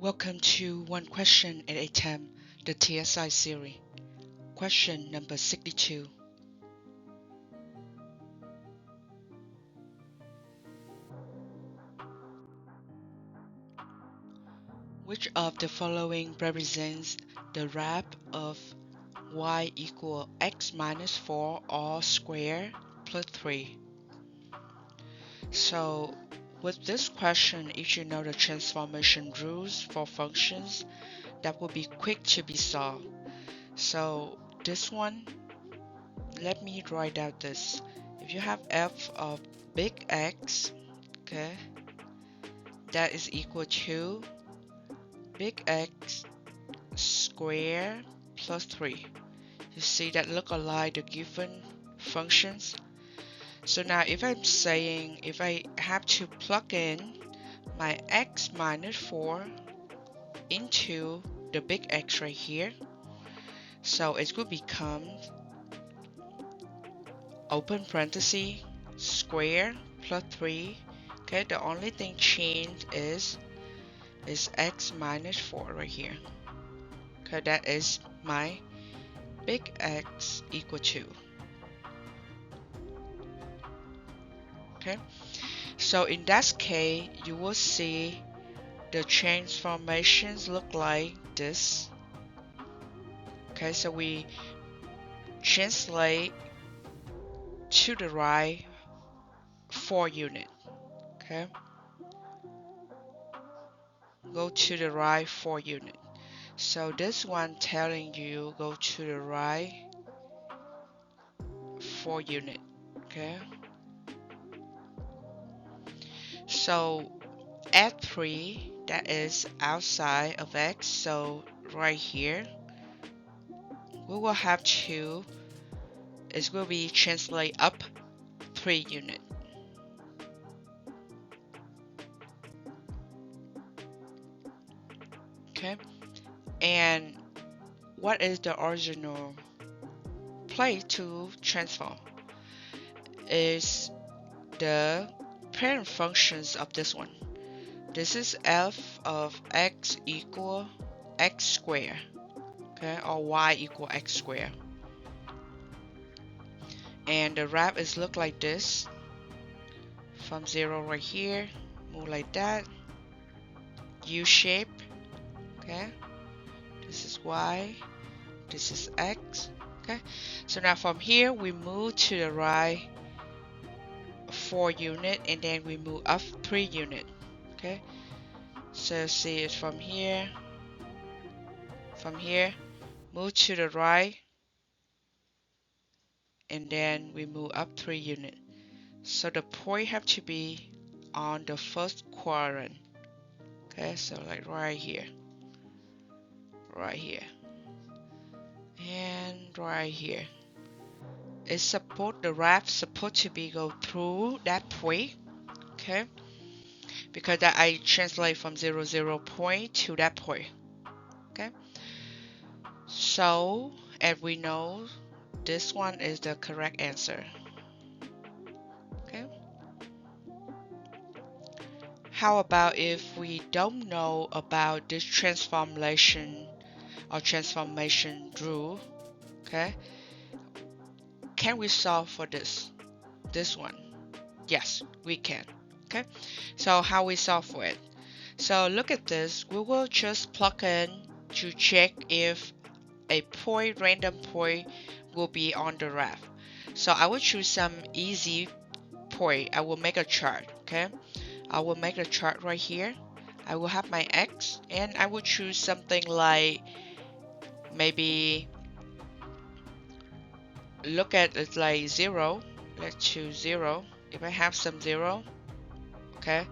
Welcome to One Question at a Time, the TSI series. Question number 62. Which of the following represents the wrap of y equal x minus 4 all squared plus 3? So with this question, if you know the transformation rules for functions, that will be quick to be solved. So this one, let me write out this. If you have f of big X, okay, that is equal to big X squared plus 3. You see that look alike the given functions. So now if I'm saying if I have to plug in my x minus 4 into the big X right here, so it will become open parenthesis square plus 3. Okay, the only thing changed is x minus 4 right here. Okay, that is my big X equal to. Okay, so in that case, you will see the transformations look like this. Okay, so we translate to the right 4 unit. Okay, go to the right 4 unit. So this one telling you go to the right 4 unit. Okay, so at 3, that is outside of X, so right here we will have to, it will be translate up 3 unit. Okay, and what is the original place to transform? Is the parent functions of this one. This is f of x equal x squared, okay, or y equal x squared. And the wrap is look like this. From 0 right here, move like that. U shape, okay. This is y, this is x, okay. So now from here, we move to the right 4 unit, and then we move up 3 unit, okay. So see it from here, move to the right, and then we move up 3 unit. So the point have to be on the first quadrant. Okay, so like right here, and right here. It's support, the wrap supposed to be go through that point. Okay, because that I translate from 0, 0 point to that point. Okay, so and we know this one is the correct answer. Okay, how about if we don't know about this transformation or transformation rule? Okay, can we solve for this one? Yes, we can. Okay, so how we solve for it? So look at this, we will just plug in to check if a point, random point, will be on the graph. So I will choose some easy point. I will make a chart. Okay, I will make a chart right here. I will have my X, and I will choose something like maybe, look at it like 0. Let's choose 0. If I have some 0, okay,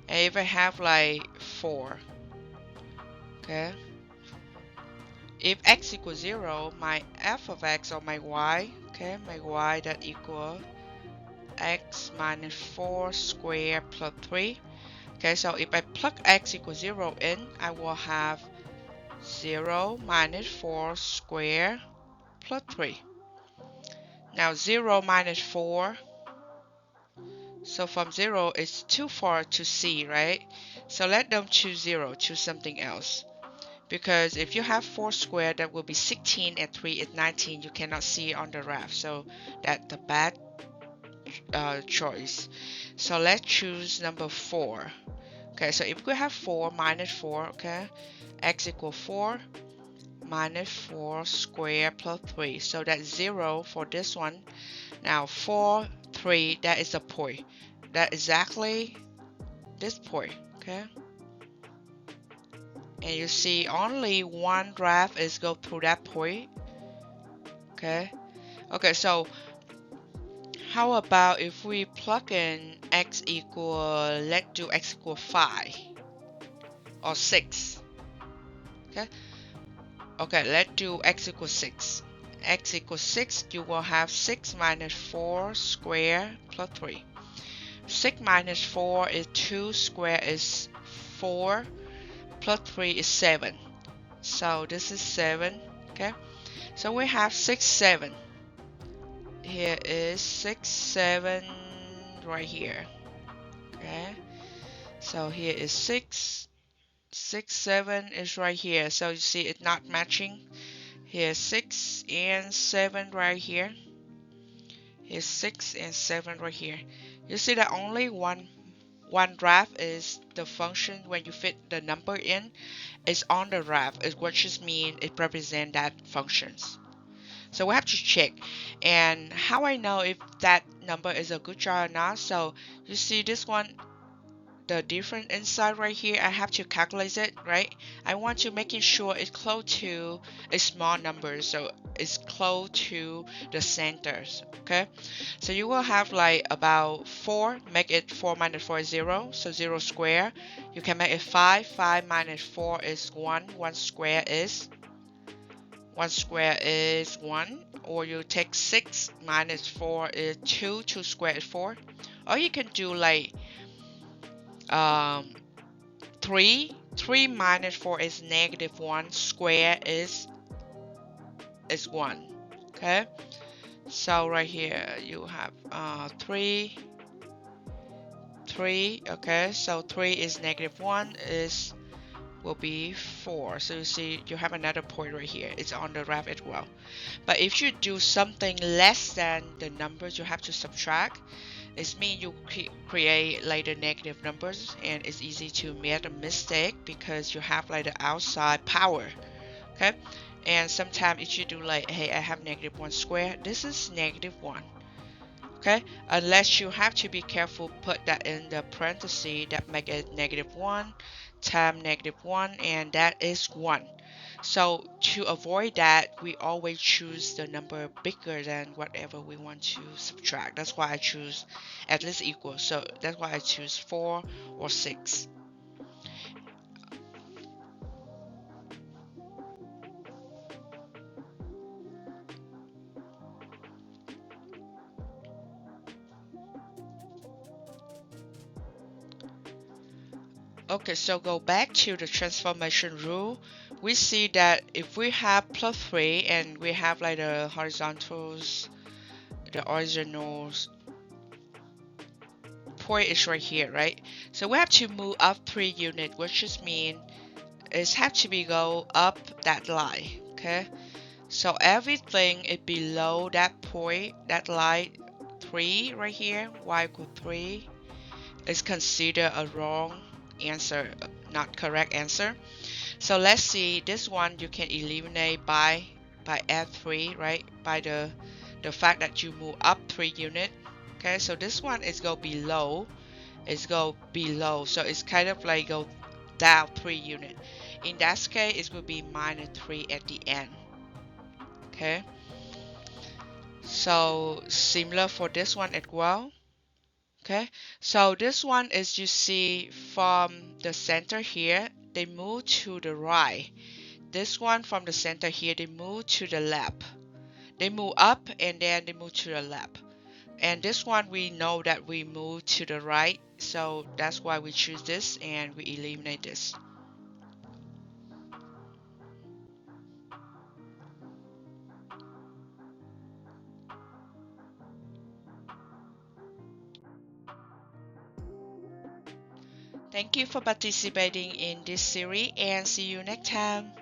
and if I have like 4, okay, if x equals 0, my f of x or my y, okay, my y that equal x minus 4 squared plus 3. Okay, so if I plug x equals 0 in, I will have 0 minus 4 squared plus 3. Now 0 minus 4, So from 0 is too far to see, right? So let them choose 0, choose something else. Because if you have 4 squared, that will be 16 and 3 is 19. You cannot see on the graph. So that's the bad choice. So let's choose number 4. Okay, so if we have 4 minus 4, okay, x equal 4 minus 4 squared plus 3. So that's 0 for this one. Now 4, 3, that is a point. That exactly this point, okay? And you see only one graph is go through that point, okay? Okay, so how about if we plug in x equal, let's do x equal 5 or 6, okay? Okay, let's do x equals 6. X equals 6, you will have 6 minus 4 square plus 3. 6 minus 4 is 2, square is 4, plus 3 is 7. So this is 7, okay? So we have 6, 7. Here is 6, 7 right here, okay? So here is 6, 6, 7 is right here. So you see it's not matching. Here's 6 and 7 right here. Here's 6 and 7 right here. You see that only one graph is the function when you fit the number in is on the graph, which just means it represents that functions. So we have to check. And how I know if that number is a good job or not? So you see this one, the difference inside right here, I have to calculate it, right? I want to making sure it's close to a small number, so it's close to the centers, okay? So you will have like about 4, make it 4 minus 4 is 0, so 0 square. You can make it 5, 5 minus 4 is 1, 1 square is 1, or you take 6 minus 4 is 2, 2 square is 4. Or you can do like um, 3 minus 4 is negative 1, square is 1, okay? So right here you have 3, okay? So 3 is negative 1 is will be 4. So you see you have another point right here. It's on the graph as well. But if you do something less than the numbers you have to subtract, it means you create like the negative numbers, and it's easy to make a mistake because you have like the outside power, okay? And sometimes if you do like, hey, I have negative 1 square, this is negative 1, okay? Unless you have to be careful, put that in the parenthesis that make it negative 1 times negative 1, and that is 1. So to avoid that, we always choose the number bigger than whatever we want to subtract. That's why I choose at least equal. So that's why I choose 4 or 6. Okay, so go back to the transformation rule. We see that if we have plus 3 and we have like the horizontals, the originals point is right here, right? So we have to move up 3 units, which just means it have to be go up that line, okay? So everything is below that point, that line 3 right here, y equal 3, is considered a wrong answer, not correct answer. So let's see, this one you can eliminate by add 3, right? By the fact that you move up 3 unit. Okay, so this one is go below, so it's kind of like go down 3 unit. In that case, it will be minus 3 at the end. Okay, so similar for this one as well. Okay, so this one is, you see from the center here, they move to the right. This one from the center here, they move to the left. They move up and then they move to the left. And this one, we know that we move to the right, so that's why we choose this and we eliminate this. Thank you for participating in this series and see you next time.